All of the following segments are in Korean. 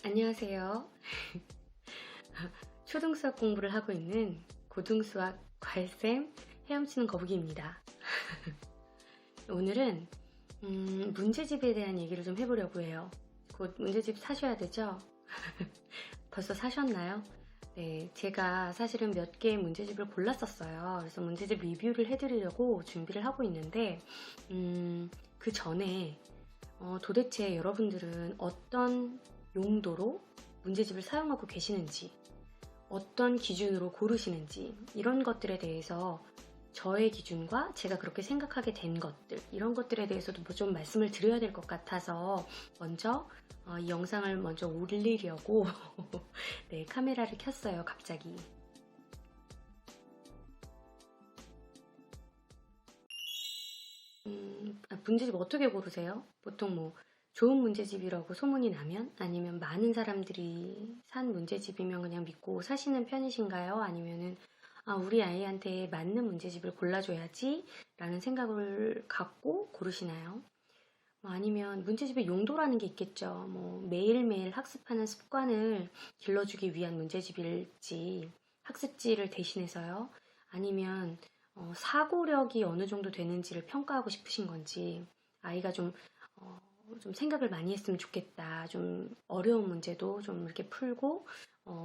안녕하세요. 초등수학 공부를 하고 있는 고등수학 과외쌤 헤엄치는 거북이입니다. 오늘은 문제집에 대한 얘기를 좀 해보려고 해요. 곧 문제집 사셔야 되죠? 벌써 사셨나요? 네, 제가 사실은 몇 개의 문제집을 골랐었어요. 그래서 문제집 리뷰를 해드리려고 준비를 하고 있는데 그 전에 도대체 여러분들은 어떤 용도로 문제집을 사용하고 계시는지, 어떤 기준으로 고르시는지, 이런 것들에 대해서 저의 기준과 제가 그렇게 생각하게 된 것들, 이런 것들에 대해서도 뭐 좀 말씀을 드려야 될 것 같아서 먼저 이 영상을 먼저 올리려고 네, 카메라를 켰어요, 갑자기. 문제집 어떻게 고르세요? 보통 뭐 좋은 문제집이라고 소문이 나면, 아니면 많은 사람들이 산 문제집이면 그냥 믿고 사시는 편이신가요? 아니면은 우리 아이한테 맞는 문제집을 골라줘야지 라는 생각을 갖고 고르시나요? 아니면 문제집의 용도라는 게 있겠죠. 뭐 매일매일 학습하는 습관을 길러주기 위한 문제집일지, 학습지를 대신해서요. 아니면 사고력이 어느 정도 되는지를 평가하고 싶으신 건지, 아이가 좀 생각을 많이 했으면 좋겠다. 좀 어려운 문제도 좀 이렇게 풀고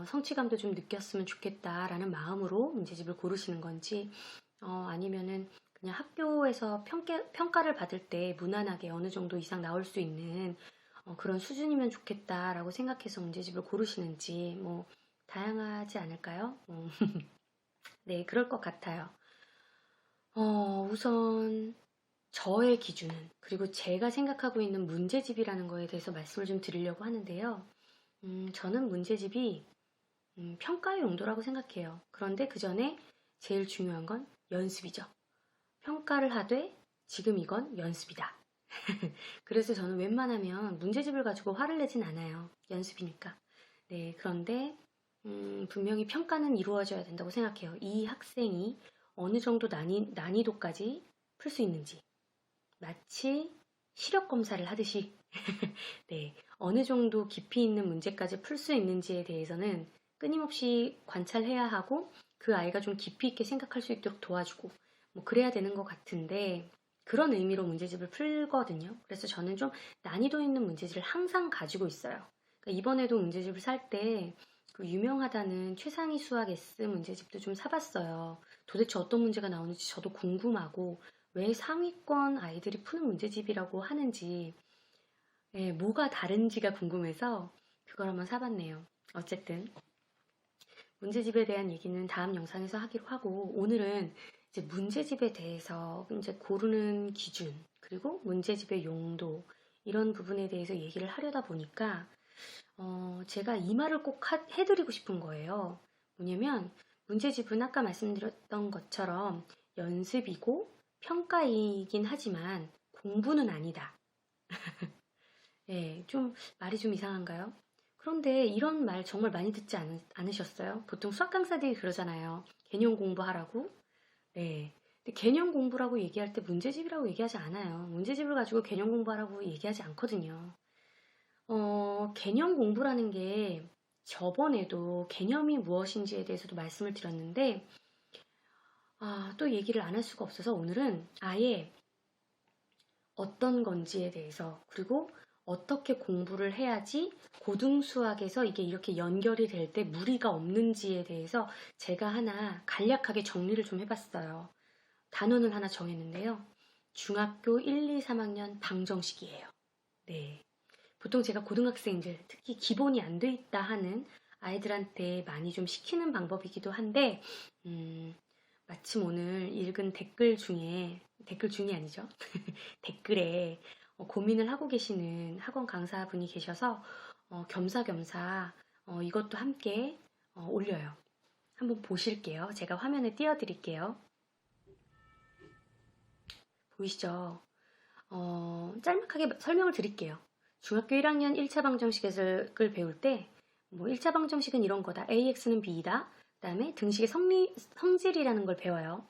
성취감도 좀 느꼈으면 좋겠다라는 마음으로 문제집을 고르시는 건지, 아니면은 그냥 학교에서 평가를 받을 때 무난하게 어느 정도 이상 나올 수 있는 그런 수준이면 좋겠다라고 생각해서 문제집을 고르시는지, 뭐 다양하지 않을까요? 네, 그럴 것 같아요. 우선 저의 기준은, 그리고 제가 생각하고 있는 문제집이라는 거에 대해서 말씀을 좀 드리려고 하는데요. 저는 문제집이 평가의 용도라고 생각해요. 그런데 그 전에 제일 중요한 건 연습이죠. 평가를 하되 지금 이건 연습이다. 그래서 저는 웬만하면 문제집을 가지고 화를 내진 않아요. 연습이니까. 네, 그런데 분명히 평가는 이루어져야 된다고 생각해요. 이 학생이 어느 정도 난이도까지 풀 수 있는지. 마치 시력 검사를 하듯이 네, 어느 정도 깊이 있는 문제까지 풀 수 있는지에 대해서는 끊임없이 관찰해야 하고, 그 아이가 좀 깊이 있게 생각할 수 있도록 도와주고, 뭐 그래야 되는 것 같은데, 그런 의미로 문제집을 풀거든요. 그래서 저는 좀 난이도 있는 문제집을 항상 가지고 있어요. 그러니까 이번에도 문제집을 살 때 그 유명하다는 최상위 수학 S 문제집도 좀 사봤어요. 도대체 어떤 문제가 나오는지 저도 궁금하고, 왜 상위권 아이들이 푸는 문제집이라고 하는지, 네, 뭐가 다른지가 궁금해서 그걸 한번 사봤네요. 어쨌든 문제집에 대한 얘기는 다음 영상에서 하기로 하고, 오늘은 이제 문제집에 대해서 이제 고르는 기준, 그리고 문제집의 용도, 이런 부분에 대해서 얘기를 하려다 보니까 제가 이 말을 꼭 해드리고 싶은 거예요. 뭐냐면 문제집은 아까 말씀드렸던 것처럼 연습이고 평가이긴 하지만 공부는 아니다. 네, 좀 말이 좀 이상한가요? 그런데 이런 말 정말 많이 듣지 않으셨어요? 보통 수학 강사들이 그러잖아요. 개념 공부하라고. 네. 근데 개념 공부라고 얘기할 때 문제집이라고 얘기하지 않아요. 문제집을 가지고 개념 공부하라고 얘기하지 않거든요. 개념 공부라는 게 저번에도 개념이 무엇인지에 대해서도 말씀을 드렸는데, 또 얘기를 안 할 수가 없어서 오늘은 아예 어떤 건지에 대해서, 그리고 어떻게 공부를 해야지 고등수학에서 이게 이렇게 연결이 될 때 무리가 없는지에 대해서 제가 하나 간략하게 정리를 좀 해봤어요. 단원을 하나 정했는데요. 중학교 1, 2, 3학년 방정식이에요. 네. 보통 제가 고등학생들, 특히 기본이 안 돼 있다 하는 아이들한테 많이 좀 시키는 방법이기도 한데, 마침 오늘 읽은 댓글 중이 아니죠. 댓글에 고민을 하고 계시는 학원 강사분이 계셔서 겸사겸사 이것도 함께 올려요. 한번 보실게요. 제가 화면에 띄워드릴게요. 보이시죠? 짤막하게 설명을 드릴게요. 중학교 1학년 1차 방정식을 배울 때, 뭐 1차 방정식은 이런 거다. AX는 B이다. 그 다음에 등식의 성질이라는 걸 배워요.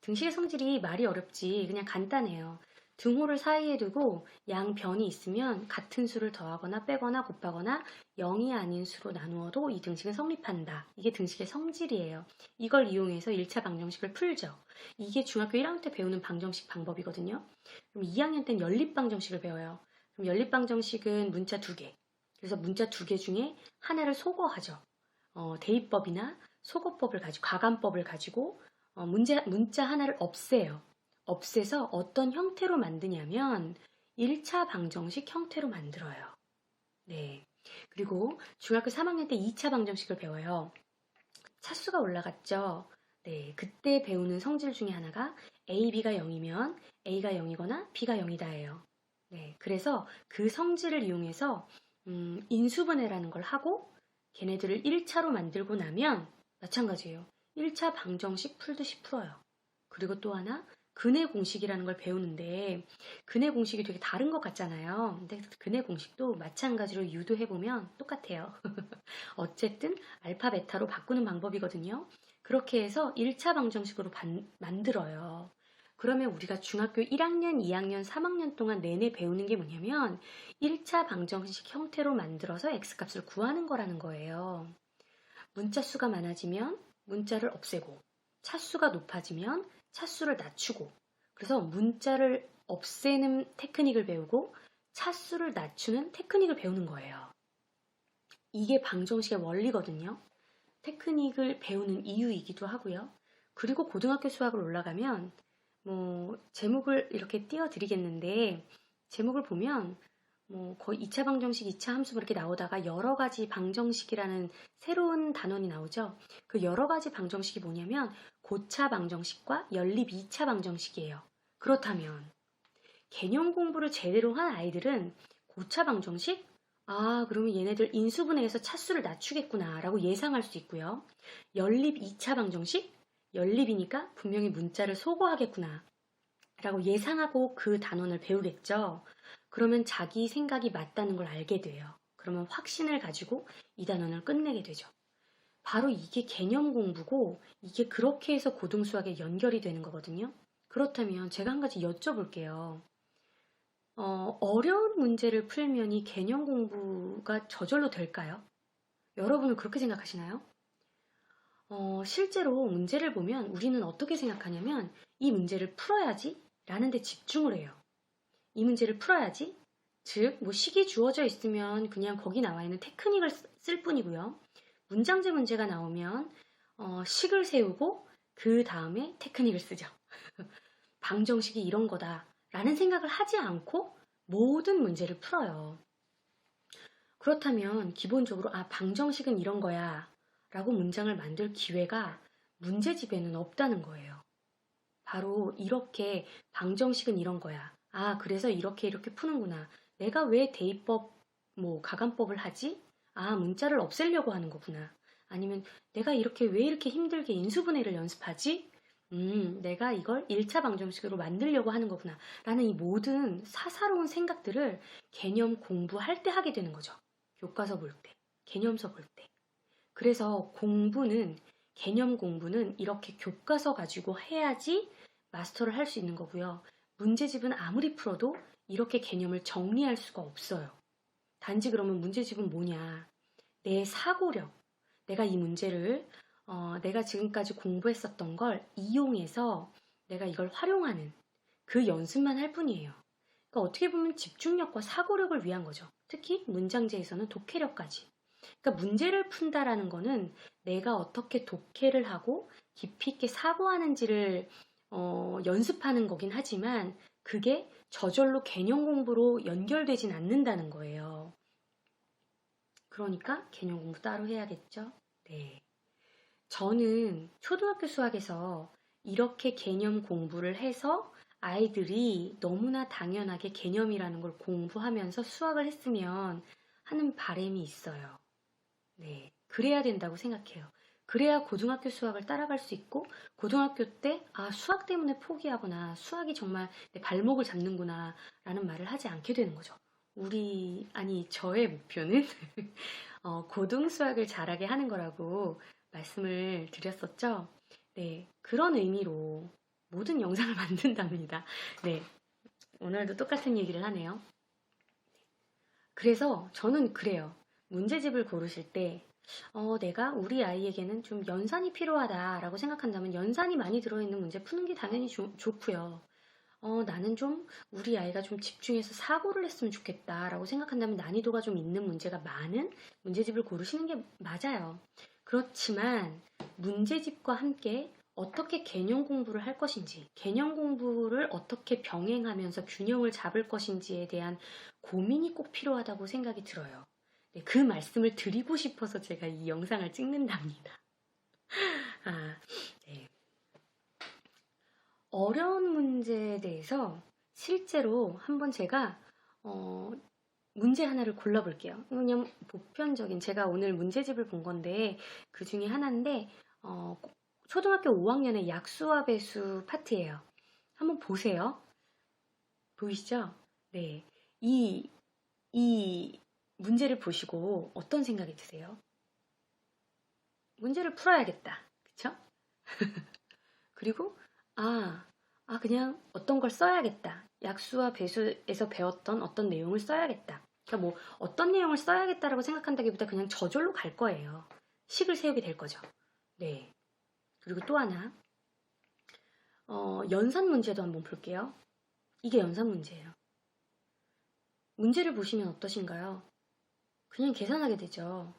등식의 성질이 말이 어렵지 그냥 간단해요. 등호를 사이에 두고 양변이 있으면 같은 수를 더하거나 빼거나 곱하거나 0이 아닌 수로 나누어도 이 등식은 성립한다. 이게 등식의 성질이에요. 이걸 이용해서 1차 방정식을 풀죠. 이게 중학교 1학년 때 배우는 방정식 방법이거든요. 그럼 2학년 때는 연립 방정식을 배워요. 그럼 연립 방정식은 문자 2개. 그래서 문자 2개 중에 하나를 소거하죠. 대입법이나 소거법을 가지고 가감법을 가지고 문자 하나를 없애요. 없애서 어떤 형태로 만드냐면 1차 방정식 형태로 만들어요. 네. 그리고 중학교 3학년 때 2차 방정식을 배워요. 차수가 올라갔죠. 네. 그때 배우는 성질 중에 하나가 A, B가 0이면 A가 0이거나 B가 0이다예요. 네. 그래서 그 성질을 이용해서 인수분해라는 걸 하고 걔네들을 1차로 만들고 나면 마찬가지예요. 1차 방정식 풀듯이 풀어요. 그리고 또 하나 근해 공식이라는 걸 배우는데 근해 공식이 되게 다른 것 같잖아요. 근데 근해 공식도 마찬가지로 유도해보면 똑같아요. 어쨌든 알파, 베타로 바꾸는 방법이거든요. 그렇게 해서 1차 방정식으로 만들어요. 그러면 우리가 중학교 1학년, 2학년, 3학년 동안 내내 배우는 게 뭐냐면 1차 방정식 형태로 만들어서 x값을 구하는 거라는 거예요. 문자 수가 많아지면 문자를 없애고 차수가 높아지면 차수를 낮추고 그래서 문자를 없애는 테크닉을 배우고 차수를 낮추는 테크닉을 배우는 거예요. 이게 방정식의 원리거든요. 테크닉을 배우는 이유이기도 하고요. 그리고 고등학교 수학을 올라가면 제목을 이렇게 띄워드리겠는데 제목을 보면 거의 2차 방정식, 2차 함수가 이렇게 나오다가 여러 가지 방정식이라는 새로운 단원이 나오죠. 그 여러 가지 방정식이 뭐냐면 고차 방정식과 연립 2차 방정식이에요. 그렇다면 개념 공부를 제대로 한 아이들은 고차 방정식? 그러면 얘네들 인수분해해서 차수를 낮추겠구나 라고 예상할 수 있고요. 연립 2차 방정식? 연립이니까 분명히 문자를 소거하겠구나 라고 예상하고 그 단원을 배우겠죠. 그러면 자기 생각이 맞다는 걸 알게 돼요. 그러면 확신을 가지고 이 단원을 끝내게 되죠. 바로 이게 개념 공부고 이게 그렇게 해서 고등수학에 연결이 되는 거거든요. 그렇다면 제가 한 가지 여쭤볼게요. 어려운 문제를 풀면 이 개념 공부가 저절로 될까요? 여러분은 그렇게 생각하시나요? 실제로 문제를 보면 우리는 어떻게 생각하냐면 이 문제를 풀어야지 라는 데 집중을 해요. 이 문제를 풀어야지. 즉, 식이 주어져 있으면 그냥 거기 나와 있는 테크닉을 쓸 뿐이고요. 문장제 문제가 나오면 식을 세우고 그 다음에 테크닉을 쓰죠. 방정식이 이런 거다 라는 생각을 하지 않고 모든 문제를 풀어요. 그렇다면 기본적으로 방정식은 이런 거야 라고 문장을 만들 기회가 문제집에는 없다는 거예요. 바로 이렇게 방정식은 이런 거야. 그래서 이렇게 푸는구나. 내가 왜 대입법, 가감법을 하지? 문자를 없애려고 하는 거구나. 아니면 내가 왜 이렇게 힘들게 인수분해를 연습하지? 내가 이걸 1차 방정식으로 만들려고 하는 거구나. 라는 이 모든 사사로운 생각들을 개념 공부할 때 하게 되는 거죠. 교과서 볼 때, 개념서 볼 때. 그래서 개념 공부는 이렇게 교과서 가지고 해야지 마스터를 할 수 있는 거고요. 문제집은 아무리 풀어도 이렇게 개념을 정리할 수가 없어요. 단지 그러면 문제집은 뭐냐? 내 사고력, 내가 이 문제를 내가 지금까지 공부했었던 걸 이용해서 내가 이걸 활용하는 그 연습만 할 뿐이에요. 그러니까 어떻게 보면 집중력과 사고력을 위한 거죠. 특히 문장제에서는 독해력까지. 그러니까 문제를 푼다라는 거는 내가 어떻게 독해를 하고 깊이 있게 사고하는지를 연습하는 거긴 하지만 그게 저절로 개념 공부로 연결되진 않는다는 거예요. 그러니까 개념 공부 따로 해야겠죠? 네. 저는 초등학교 수학에서 이렇게 개념 공부를 해서 아이들이 너무나 당연하게 개념이라는 걸 공부하면서 수학을 했으면 하는 바람이 있어요. 네. 그래야 된다고 생각해요. 그래야 고등학교 수학을 따라갈 수 있고 고등학교 때 수학 때문에 포기하거나 수학이 정말 내 발목을 잡는구나 라는 말을 하지 않게 되는 거죠. 저의 목표는 고등 수학을 잘하게 하는 거라고 말씀을 드렸었죠. 네, 그런 의미로 모든 영상을 만든답니다. 네, 오늘도 똑같은 얘기를 하네요. 그래서 저는 그래요. 문제집을 고르실 때 내가 우리 아이에게는 좀 연산이 필요하다라고 생각한다면 연산이 많이 들어있는 문제 푸는 게 당연히 좋고요. 나는 좀 우리 아이가 좀 집중해서 사고를 했으면 좋겠다라고 생각한다면 난이도가 좀 있는 문제가 많은 문제집을 고르시는 게 맞아요. 그렇지만 문제집과 함께 어떻게 개념 공부를 할 것인지, 개념 공부를 어떻게 병행하면서 균형을 잡을 것인지에 대한 고민이 꼭 필요하다고 생각이 들어요. 네, 그 말씀을 드리고 싶어서 제가 이 영상을 찍는답니다. 네. 어려운 문제에 대해서 실제로 한번 제가 문제 하나를 골라볼게요. 그냥 보편적인 제가 오늘 문제집을 본 건데 그 중에 하나인데 초등학교 5학년의 약수와 배수 파트예요. 한번 보세요. 보이시죠? 네. 이 문제를 보시고 어떤 생각이 드세요? 문제를 풀어야겠다. 그쵸? 그리고 그냥 어떤 걸 써야겠다. 약수와 배수에서 배웠던 어떤 내용을 써야겠다. 그러니까 뭐 어떤 내용을 써야겠다라고 생각한다기보다 그냥 저절로 갈 거예요. 식을 세우게 될 거죠. 네. 그리고 또 하나. 연산 문제도 한번 볼게요. 이게 연산 문제예요. 문제를 보시면 어떠신가요? 그냥 계산하게 되죠.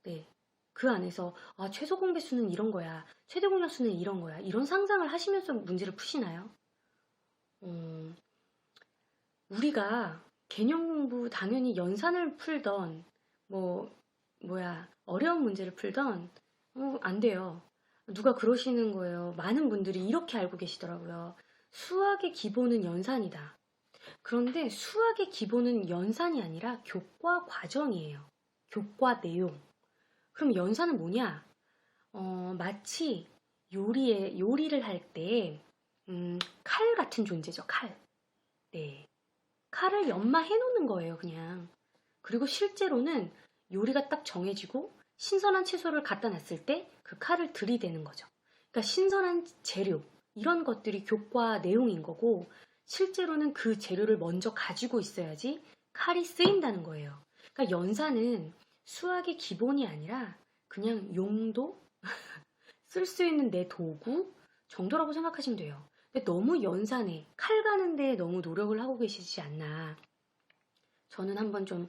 네. 그 안에서 최소 공배수는 이런 거야. 최대 공약수는 이런 거야. 이런 상상을 하시면서 문제를 푸시나요? 우리가 개념 공부 당연히 연산을 풀던 어려운 문제를 풀던 안 돼요. 누가 그러시는 거예요. 많은 분들이 이렇게 알고 계시더라고요. 수학의 기본은 연산이다. 그런데 수학의 기본은 연산이 아니라 교과 과정이에요. 교과 내용. 그럼 연산은 뭐냐? 마치 요리를 할 때, 칼 같은 존재죠, 칼. 네. 칼을 연마해 놓는 거예요, 그냥. 그리고 실제로는 요리가 딱 정해지고, 신선한 채소를 갖다 놨을 때 그 칼을 들이대는 거죠. 그러니까 신선한 재료, 이런 것들이 교과 내용인 거고, 실제로는 그 재료를 먼저 가지고 있어야지 칼이 쓰인다는 거예요. 그러니까 연산은 수학의 기본이 아니라 그냥 용도, 쓸 수 있는 내 도구 정도라고 생각하시면 돼요. 근데 너무 연산에 칼 가는데 너무 노력을 하고 계시지 않나. 저는 한번 좀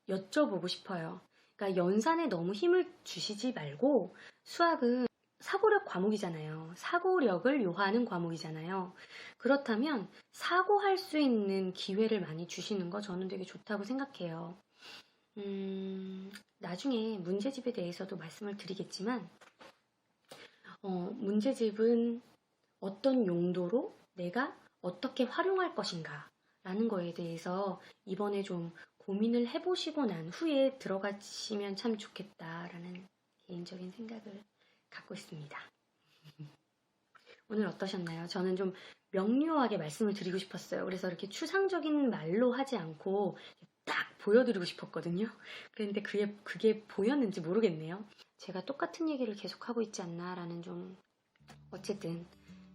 여쭤보고 싶어요. 그러니까 연산에 너무 힘을 주시지 말고 수학은 사고력 과목이잖아요. 사고력을 요하는 과목이잖아요. 그렇다면 사고할 수 있는 기회를 많이 주시는 거 저는 되게 좋다고 생각해요. 나중에 문제집에 대해서도 말씀을 드리겠지만 문제집은 어떤 용도로 내가 어떻게 활용할 것인가 라는 거에 대해서 이번에 좀 고민을 해보시고 난 후에 들어가시면 참 좋겠다라는 개인적인 생각을 갖고 있습니다. 오늘 어떠셨나요? 저는 좀 명료하게 말씀을 드리고 싶었어요. 그래서 이렇게 추상적인 말로 하지 않고 딱 보여드리고 싶었거든요. 그런데 그게 보였는지 모르겠네요. 제가 똑같은 얘기를 계속하고 있지 않나라는 좀 어쨌든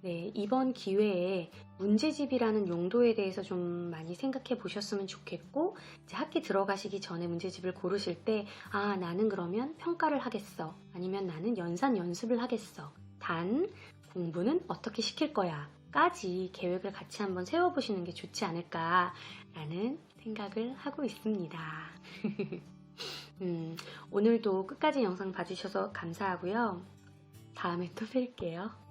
네, 이번 기회에 문제집이라는 용도에 대해서 좀 많이 생각해 보셨으면 좋겠고 이제 학기 들어가시기 전에 문제집을 고르실 때 나는 그러면 평가를 하겠어. 아니면 나는 연산 연습을 하겠어. 단 공부는 어떻게 시킬 거야. 까지 계획을 같이 한번 세워보시는 게 좋지 않을까라는 생각을 하고 있습니다. 오늘도 끝까지 영상 봐주셔서 감사하고요. 다음에 또 뵐게요.